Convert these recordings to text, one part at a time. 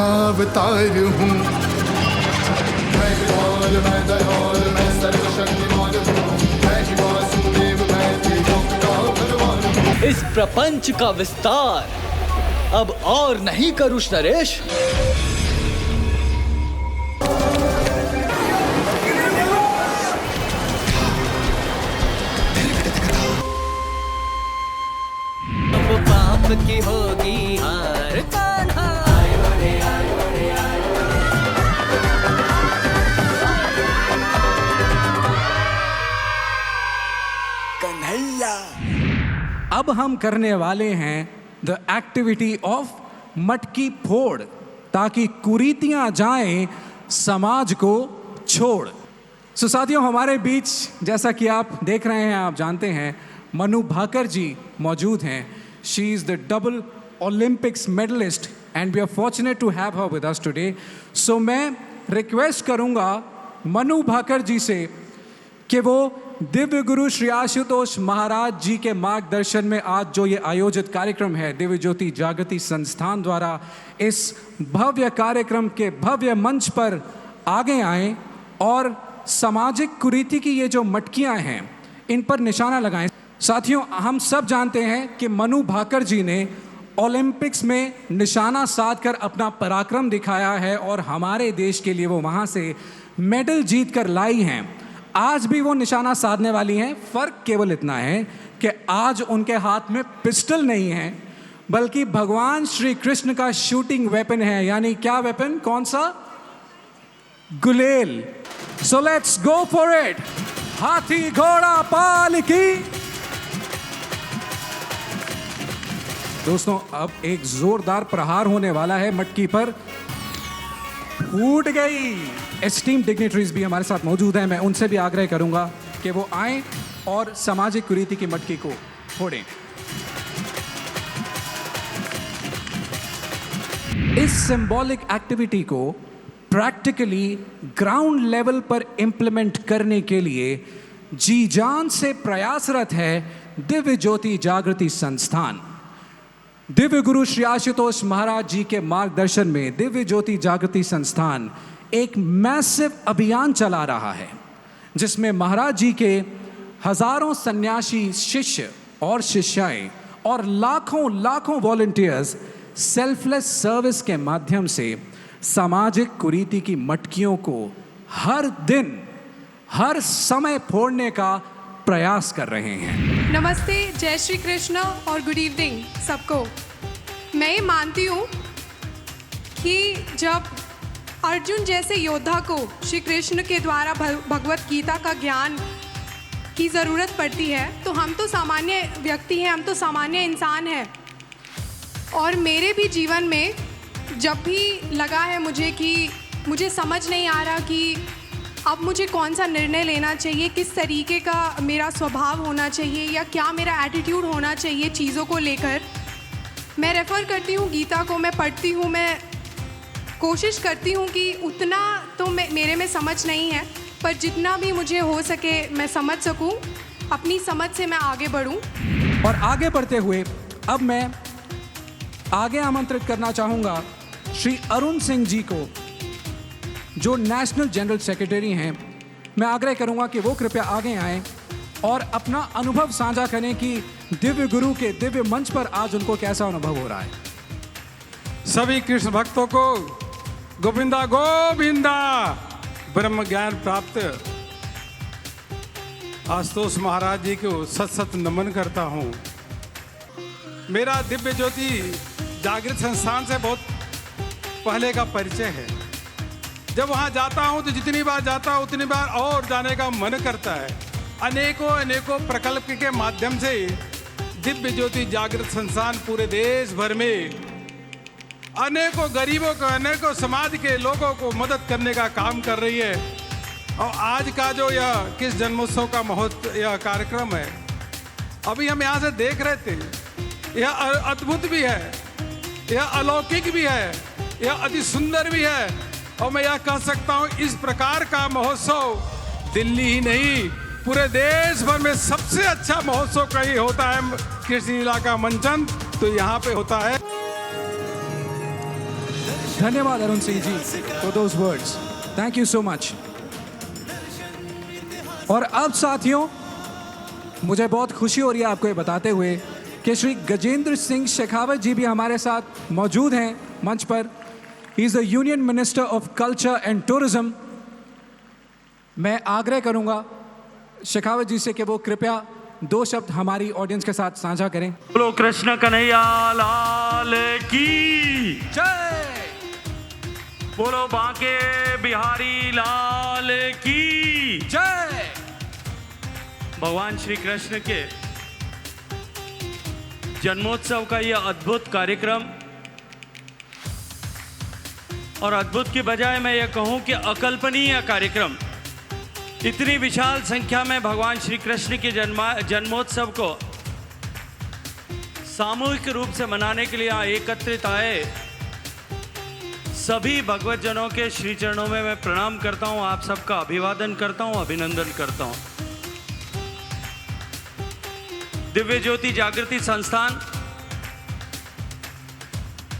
का अवतार हूँ। मैं कृपाल, मैं दयाल, मैं सर्वशक्तिमान हूँ। मैं ही वासुदेव, मैं त्रिलोक का भगवान हूँ। इस प्रपंच का विस्तार अब और नहीं करुष नरेश। अब पाप की होगी हार कान्हा। कन्हैया। अब हम करने वाले हैं द एक्टिविटी ऑफ मटकी फोड़, ताकि कुरीतियां जाएं समाज को छोड़। सो साथियों, हमारे बीच जैसा कि आप देख रहे हैं, आप जानते हैं, मनु भाकर जी मौजूद हैं। She is the double Olympics medallist and we are fortunate to have her with us today. So मैं रिक्वेस्ट करूंगा मनु भाकर जी से कि वो दिव्य गुरु श्री आशुतोष महाराज जी के मार्गदर्शन में आज जो ये आयोजित कार्यक्रम है दिव्य ज्योति जागृति संस्थान द्वारा, इस भव्य कार्यक्रम के भव्य मंच पर आगे आएं और सामाजिक कुरीति की ये जो मटकियां हैं इन पर निशाना लगाएं। साथियों, हम सब जानते हैं कि मनु भाकर जी ने ओलंपिक्स में निशाना साधकर अपना पराक्रम दिखाया है और हमारे देश के लिए वो वहाँ से मेडल जीत कर लाई हैं। आज भी वो निशाना साधने वाली हैं। फ़र्क केवल इतना है कि आज उनके हाथ में पिस्टल नहीं है, बल्कि भगवान श्री कृष्ण का शूटिंग वेपन है। यानी क्या वेपन? कौन सा? गुलेल। So let's go for it. हाथी घोड़ा पालकी। दोस्तों, अब एक जोरदार प्रहार होने वाला है मटकी पर। फूट गई। एस्टीम डिग्निटरीज भी हमारे साथ मौजूद हैं। मैं उनसे भी आग्रह करूंगा कि वो आएं और सामाजिक कुरीति की मटकी को फोड़ें। इस सिंबॉलिक एक्टिविटी को प्रैक्टिकली ग्राउंड लेवल पर इंप्लीमेंट करने के लिए जी जान से प्रयासरत है दिव्य ज्योति जागृति संस्थान। दिव्य गुरु श्री आशुतोष महाराज जी के मार्गदर्शन में दिव्य ज्योति जागृति संस्थान एक मैसिव अभियान चला रहा है, जिसमें महाराज जी के हजारों सन्यासी शिष्य और शिष्याएं और लाखों वॉलंटियर्स सेल्फलेस सर्विस के माध्यम से सामाजिक कुरीति की मटकियों को हर दिन हर समय फोड़ने का प्रयास कर रहे हैं। नमस्ते, जय श्री कृष्ण और गुड इवनिंग सबको। मैं ये मानती हूँ कि जब अर्जुन जैसे योद्धा को श्री कृष्ण के द्वारा भगवत गीता का ज्ञान की ज़रूरत पड़ती है, तो हम तो सामान्य व्यक्ति हैं, हम तो सामान्य इंसान हैं। और मेरे भी जीवन में जब भी लगा है मुझे कि मुझे समझ नहीं आ रहा कि अब मुझे कौन सा निर्णय लेना चाहिए, किस तरीके का मेरा स्वभाव होना चाहिए या क्या मेरा एटीट्यूड होना चाहिए चीज़ों को लेकर, मैं रेफ़र करती हूँ गीता को। मैं पढ़ती हूँ, मैं कोशिश करती हूँ कि उतना तो मेरे में समझ नहीं है, पर जितना भी मुझे हो सके मैं समझ सकूँ, अपनी समझ से मैं आगे बढ़ूँ। और आगे बढ़ते हुए अब मैं आगे आमंत्रित करना चाहूँगा श्री अरुण सिंह जी को, जो नेशनल जनरल सेक्रेटरी हैं। मैं आग्रह करूंगा कि वो कृपया आगे आएं और अपना अनुभव साझा करें कि दिव्य गुरु के दिव्य मंच पर आज उनको कैसा अनुभव हो रहा है। सभी कृष्ण भक्तों को गोविंदा गोविंदा ब्रह्म ज्ञान प्राप्त आशुतोष महाराज जी को सत सत नमन करता हूँ। मेरा दिव्य ज्योति जागृत संस्थान से बहुत पहले का परिचय है। जब वहाँ जाता हूँ तो जितनी बार जाता हूँ उतनी बार और जाने का मन करता है। अनेकों प्रकल्प के माध्यम से दिव्य ज्योति जागृत संस्थान पूरे देश भर में अनेकों गरीबों को, अनेकों समाज के लोगों को मदद करने का काम कर रही है। और आज का जो यह किस जन्मोत्सव का महोत्सव यह कार्यक्रम है, अभी हम यहाँ से देख रहे थे, यह अद्भुत भी है, यह अलौकिक भी है, यह अति सुंदर भी है। और मैं यह कह सकता हूँ इस प्रकार का महोत्सव दिल्ली ही नहीं पूरे देश भर में सबसे अच्छा महोत्सव कहीं होता है कृष्ण लीला का मंचन तो यहाँ पे होता है। धन्यवाद Arun Singh ji for those words, thank you so much. और अब साथियों, मुझे बहुत खुशी हो रही है आपको ये बताते हुए कि श्री गजेंद्र सिंह शेखावत जी भी हमारे साथ मौजूद हैं मंच पर। He is the union minister of culture and tourism. मैं आग्रह करूंगा शेखावत जी से कि वो कृपया 2 शब्द हमारी ऑडियंस के साथ साझा करें। बोलो कृष्ण कन्हैया लाल की जय। बोलो बांके बिहारी लाल की जय। भगवान श्री कृष्ण के जन्मोत्सव का यह अद्भुत कार्यक्रम, और अद्भुत की बजाय मैं यह कहूं कि अकल्पनीय कार्यक्रम, इतनी विशाल संख्या में भगवान श्री कृष्ण के जन्मोत्सव को सामूहिक रूप से मनाने के लिए यहाँ एकत्रित आए सभी भगवतजनों के श्री चरणों में मैं प्रणाम करता हूँ, आप सबका अभिवादन करता हूँ, अभिनंदन करता हूँ। दिव्य ज्योति जागृति संस्थान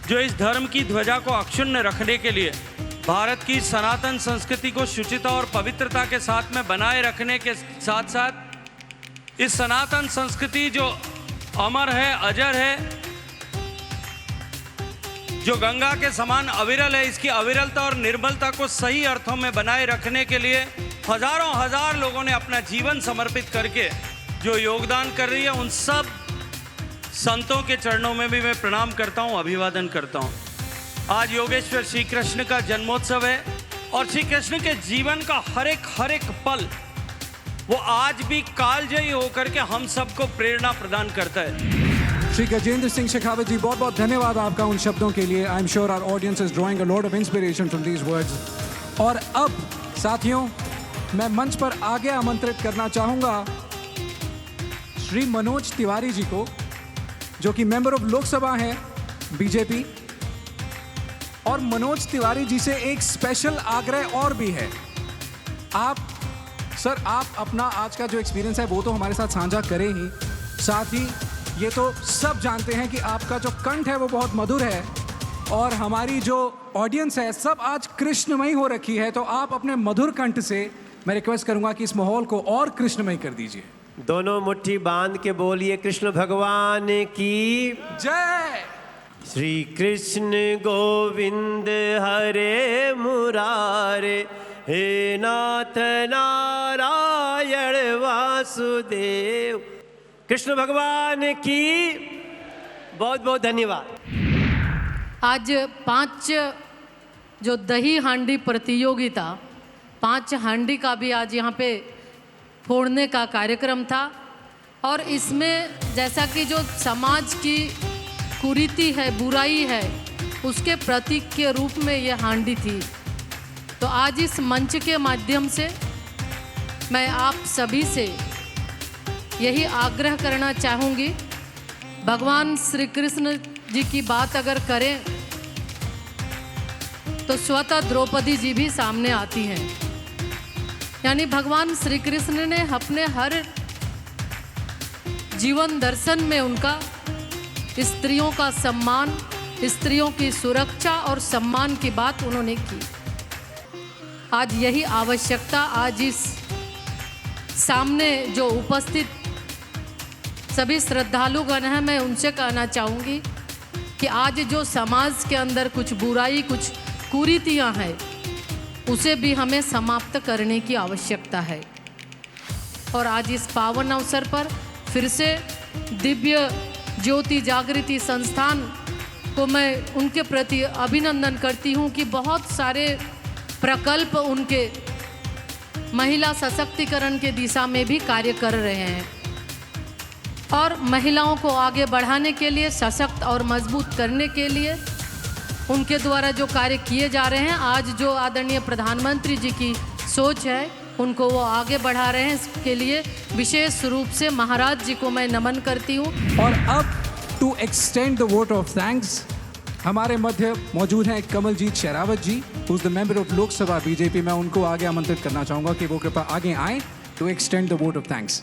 जो इस धर्म की ध्वजा को अक्षुण्ण रखने के लिए, भारत की सनातन संस्कृति को शुचिता और पवित्रता के साथ में बनाए रखने के साथ साथ इस सनातन संस्कृति जो अमर है, अजर है, जो गंगा के समान अविरल है, इसकी अविरलता और निर्मलता को सही अर्थों में बनाए रखने के लिए हजारों हजार लोगों ने अपना जीवन समर्पित करके जो योगदान कर रही है, उन सब संतों के चरणों में भी मैं प्रणाम करता हूँ, अभिवादन करता हूँ। आज योगेश्वर श्री कृष्ण का जन्मोत्सव है और श्री कृष्ण के जीवन का हर एक पल वो आज भी कालजयी होकर के हम सबको प्रेरणा प्रदान करता है। श्री गजेंद्र सिंह शेखावत जी, बहुत बहुत धन्यवाद आपका उन शब्दों के लिए। I am sure our audience is drawing a lot of inspiration from these words. और अब साथियों, मैं मंच पर आगे आमंत्रित करना चाहूँगा श्री मनोज तिवारी जी को, जो कि मेंबर ऑफ लोकसभा हैं बीजेपी। और मनोज तिवारी जी से एक स्पेशल आग्रह और भी है। आप अपना आज का जो एक्सपीरियंस है वो तो हमारे साथ साझा करें ही, साथ ही ये तो सब जानते हैं कि आपका जो कंठ है वो बहुत मधुर है और हमारी जो ऑडियंस है सब आज कृष्णमयी हो रखी है। तो आप अपने मधुर कंठ से मैं रिक्वेस्ट करूंगा कि इस माहौल को और कृष्णमयी कर दीजिए। दोनों मुट्ठी बांध के बोलिए कृष्ण भगवान की जय। श्री कृष्ण गोविंद हरे मुरारे, हे नाथ नारायण वासुदेव। कृष्ण भगवान की बहुत बहुत धन्यवाद। आज 5 जो दही हांडी प्रतियोगिता, 5 हांडी का भी आज यहाँ पे फोड़ने का कार्यक्रम था। और इसमें जैसा कि जो समाज की कुरीति है, बुराई है, उसके प्रतीक के रूप में ये हांडी थी। तो आज इस मंच के माध्यम से मैं आप सभी से यही आग्रह करना चाहूँगी, भगवान श्री कृष्ण जी की बात अगर करें तो स्वतः द्रौपदी जी भी सामने आती हैं। यानी भगवान श्री कृष्ण ने अपने हर जीवन दर्शन में उनका स्त्रियों का सम्मान, स्त्रियों की सुरक्षा और सम्मान की बात उन्होंने की। आज यही आवश्यकता आज इस सामने जो उपस्थित सभी श्रद्धालुगण हैं, मैं उनसे कहना चाहूँगी कि आज जो समाज के अंदर कुछ बुराई, कुछ कुरीतियाँ हैं, उसे भी हमें समाप्त करने की आवश्यकता है। और आज इस पावन अवसर पर फिर से दिव्य ज्योति जागृति संस्थान को मैं उनके प्रति अभिनंदन करती हूँ कि बहुत सारे प्रकल्प उनके महिला सशक्तिकरण के दिशा में भी कार्य कर रहे हैं और महिलाओं को आगे बढ़ाने के लिए, सशक्त और मजबूत करने के लिए उनके द्वारा जो कार्य किए जा रहे हैं। आज जो आदरणीय प्रधानमंत्री जी की सोच है उनको वो आगे बढ़ा रहे हैं, इसके लिए विशेष रूप से महाराज जी को मैं नमन करती हूँ। और अब to extend the vote of thanks हमारे मध्य मौजूद हैं Kamaljeet Sehrawat ji, who is the member of Lok Sabha BJP. मैं उनको आगे आमंत्रित करना चाहूँगा कि वो कृपया आगे आएँ to extend the vote of thanks.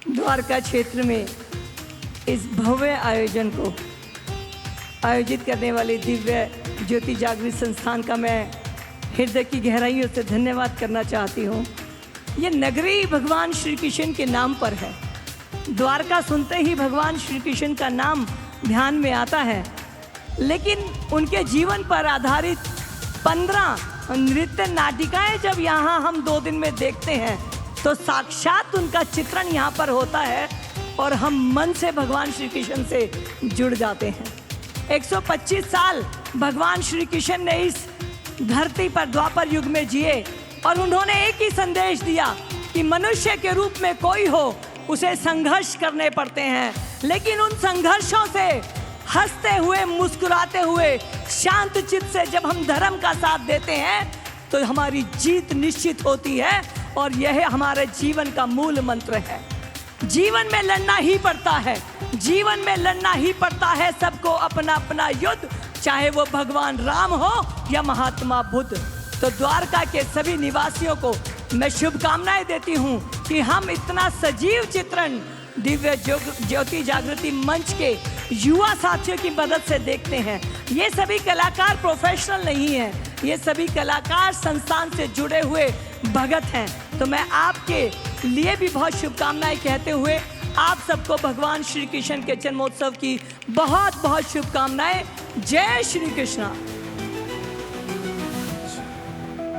Dwarka क्षेत्र में इस भव्य आयोजन को आयोजित करने वाली दिव्य ज्योति जागृत संस्थान का मैं हृदय की गहराइयों से धन्यवाद करना चाहती हूँ। ये नगरी भगवान श्री कृष्ण के नाम पर है। द्वारका सुनते ही भगवान श्री कृष्ण का नाम ध्यान में आता है, लेकिन उनके जीवन पर आधारित 15 नृत्य नाटिकाएं जब यहाँ हम 2 दिन में देखते हैं तो साक्षात उनका चित्रण यहाँ पर होता है और हम मन से भगवान श्री कृष्ण से जुड़ जाते हैं। 125 साल भगवान श्री कृष्ण ने इस धरती पर द्वापर युग में जिए और उन्होंने एक ही संदेश दिया कि मनुष्य के रूप में कोई हो उसे संघर्ष करने पड़ते हैं, लेकिन उन संघर्षों से हंसते हुए मुस्कुराते हुए शांत चित्त से जब हम धर्म का साथ देते हैं तो हमारी जीत निश्चित होती है और यह हमारे जीवन का मूल मंत्र है। जीवन में लड़ना ही पड़ता है, जीवन में लड़ना ही पड़ता है, सबको अपना अपना युद्ध, चाहे वो भगवान राम हो या महात्मा बुद्ध। तो द्वारका के सभी निवासियों को मैं शुभकामनाएं देती हूं कि हम इतना सजीव चित्रण दिव्य ज्योति जागृति मंच के युवा साथियों की मदद से देखते हैं। ये सभी कलाकार प्रोफेशनल नहीं हैं, ये सभी कलाकार संस्थान से जुड़े हुए भगत हैं। तो मैं आपके लिए भी बहुत शुभकामनाएं कहते हुए आप सबको भगवान श्री कृष्ण के जन्मोत्सव की बहुत बहुत शुभकामनाएं। जय श्री कृष्णा।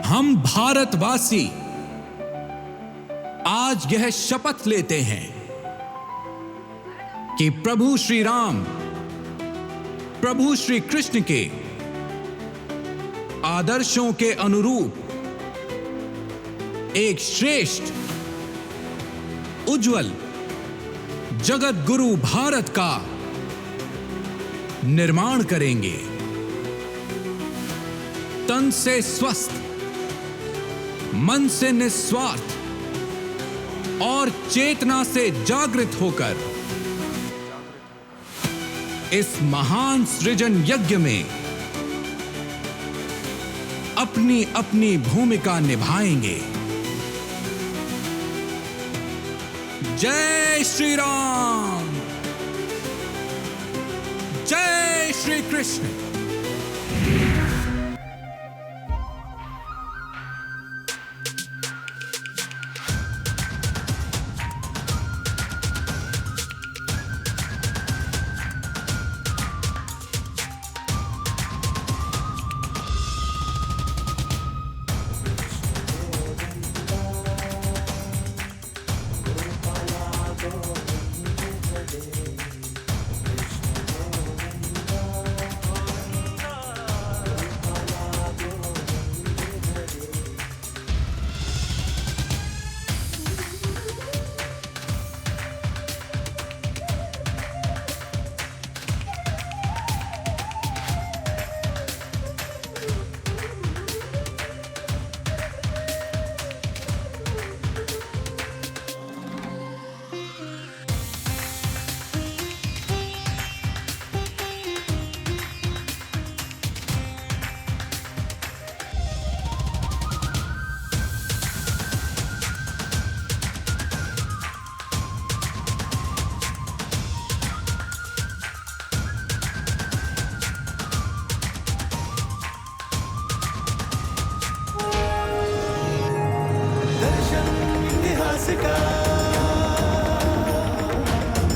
हम भारतवासी आज यह शपथ लेते हैं कि प्रभु श्री राम, प्रभु श्री कृष्ण के आदर्शों के अनुरूप एक श्रेष्ठ, उज्जवल जगत गुरु भारत का निर्माण करेंगे। तन से स्वस्थ, मन से निस्वार्थ और चेतना से जागृत होकर इस महान सृजन यज्ञ में अपनी अपनी भूमिका निभाएंगे। जय श्री राम, जय श्री कृष्ण।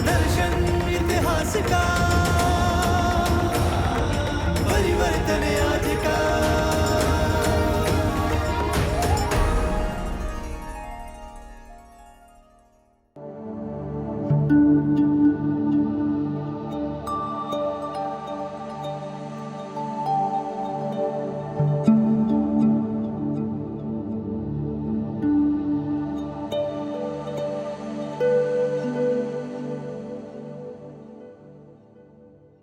दर्शन इतिहास का